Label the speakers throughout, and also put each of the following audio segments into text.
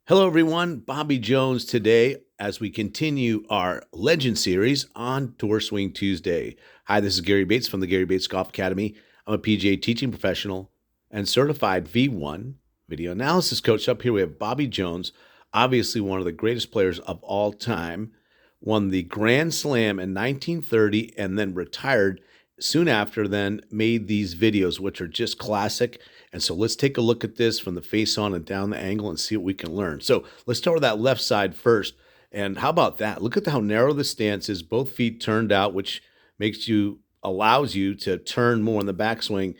Speaker 1: Hello, everyone. Bobby Jones today as we continue our Legend series on Tour Swing Tuesday. Hi, this is Gary Bates from the Gary Bates Golf Academy. I'm a PGA teaching professional and certified V1 video analysis coach. Up here we have Bobby Jones, obviously one of the greatest players of all time. Won the Grand Slam in 1930 and then retired soon after, then made these videos, which are just classic. And so let's take a look at this from the face on and down the angle and see what we can learn. So let's start with that left side first. And how about that? Look at how narrow the stance is, both feet turned out, which allows you to turn more in the backswing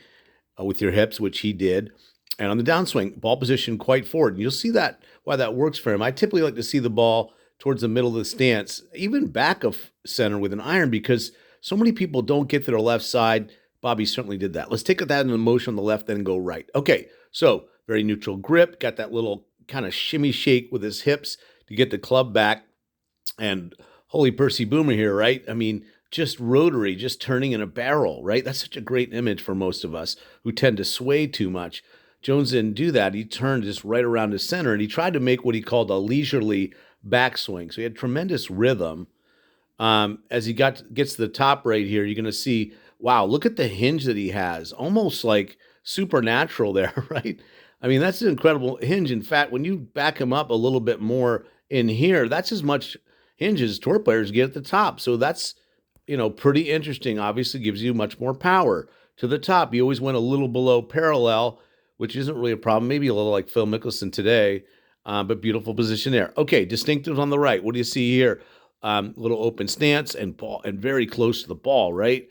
Speaker 1: with your hips, which he did. And on the downswing, ball position quite forward. And you'll see that why that works for him. I typically like to see the ball towards the middle of the stance, even back of center with an iron, because so many people don't get to their left side. Bobby certainly did that. Let's take that in the motion on the left, then go right. Okay, so very neutral grip, got that little kind of shimmy shake with his hips to get the club back. And holy Percy Boomer here, right? I mean, just rotary, just turning in a barrel, right? That's such a great image for most of us who tend to sway too much. Jones didn't do that. He turned just right around the center, and he tried to make what he called a leisurely backswing. So he had tremendous rhythm. As he gets to the top right here, you're going to see, wow, look at the hinge that he has, almost like supernatural there, right? I mean, that's an incredible hinge. In fact, when you back him up a little bit more in here, that's as much hinge as tour players get at the top. So that's, pretty interesting. Obviously gives you much more power to the top. He always went a little below parallel, which isn't really a problem. Maybe a little like Phil Mickelson today, but beautiful position there. Okay, distinctives on the right. What do you see here? Little open stance and ball, and very close to the ball, right?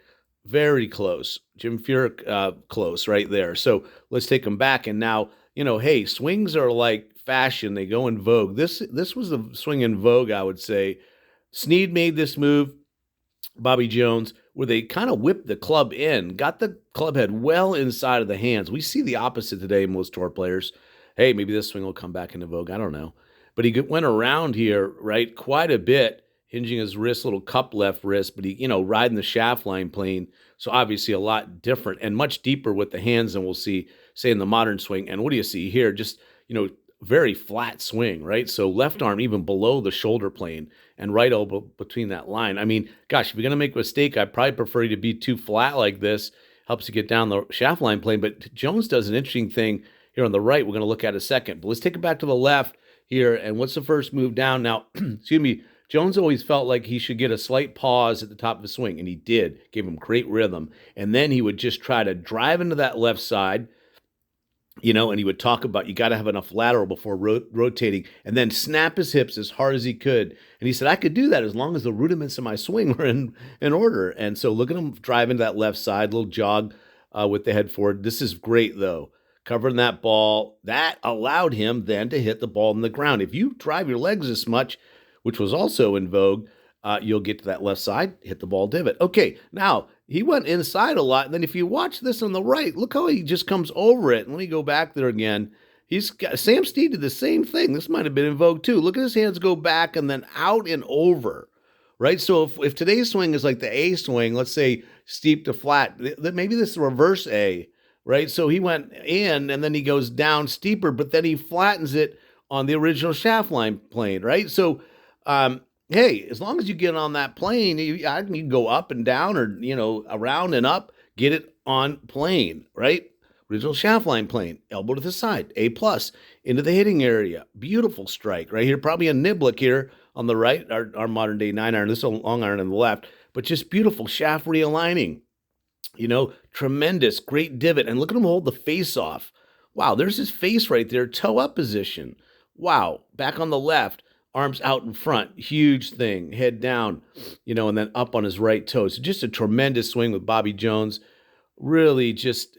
Speaker 1: Very close. Jim Furyk, close right there. So let's take them back. And now, hey, swings are like fashion. They go in vogue. This was the swing in vogue, I would say. Snead made this move, Bobby Jones, where they kind of whipped the club in, got the club head well inside of the hands. We see the opposite today in most tour players. Hey, maybe this swing will come back into vogue. I don't know. But he went around here, right, quite a bit, hinging his wrist, little cup left wrist, but he, riding the shaft line plane. So obviously a lot different and much deeper with the hands than we'll see, say, in the modern swing. And what do you see here? Just, very flat swing, right? So left arm even below the shoulder plane and right elbow between that line. I mean, gosh, if you're going to make a mistake, I'd probably prefer you to be too flat like this. Helps you get down the shaft line plane. But Jones does an interesting thing here on the right we're going to look at in a second. But let's take it back to the left here. And what's the first move down? Now, excuse me, Jones always felt like he should get a slight pause at the top of the swing, and he did. Gave him great rhythm. And then he would just try to drive into that left side, and he would talk about you got to have enough lateral before rotating, and then snap his hips as hard as he could. And he said, I could do that as long as the rudiments of my swing were in order. And so look at him drive into that left side, little jog with the head forward. This is great, though. Covering that ball, that allowed him then to hit the ball in the ground. If you drive your legs this much, which was also in vogue, you'll get to that left side, hit the ball divot. Okay, now, he went inside a lot. And then if you watch this on the right, look how he just comes over it. Let me go back there again. Sam Snead did the same thing. This might have been in vogue too. Look at his hands go back and then out and over, right? So if today's swing is like the A swing, let's say steep to flat, then maybe this is reverse A, right? So he went in and then he goes down steeper, but then he flattens it on the original shaft line plane, right? So, hey, as long as you get on that plane, you can go up and down or, around and up, get it on plane, right? Original shaft line plane, elbow to the side, A+, into the hitting area. Beautiful strike right here. Probably a niblick here on the right, our modern day 9-iron. This is a long iron on the left, but just beautiful shaft realigning. Tremendous, great divot. And look at him hold the face off. Wow, there's his face right there, toe up position. Wow, back on the left. Arms out in front, huge thing, head down, and then up on his right toe. So just a tremendous swing with Bobby Jones. Really just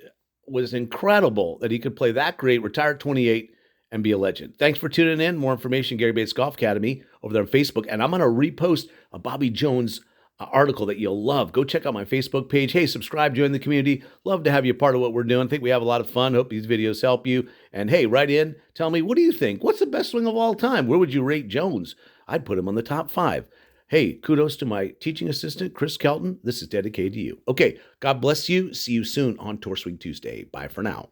Speaker 1: was incredible that he could play that great, retire at 28, and be a legend. Thanks for tuning in. More information, Gary Bates Golf Academy, over there on Facebook. And I'm going to repost a Bobby Jones article that you'll love. Go check out my Facebook page. Hey, subscribe, join the community. Love to have you a part of what we're doing. I think we have a lot of fun. Hope these videos help you. And hey, write in. Tell me, what do you think? What's the best swing of all time? Where would you rate Jones? I'd put him on the top 5. Hey, kudos to my teaching assistant, Chris Kelton. This is dedicated to you. Okay, God bless you. See you soon on Tour Swing Tuesday. Bye for now.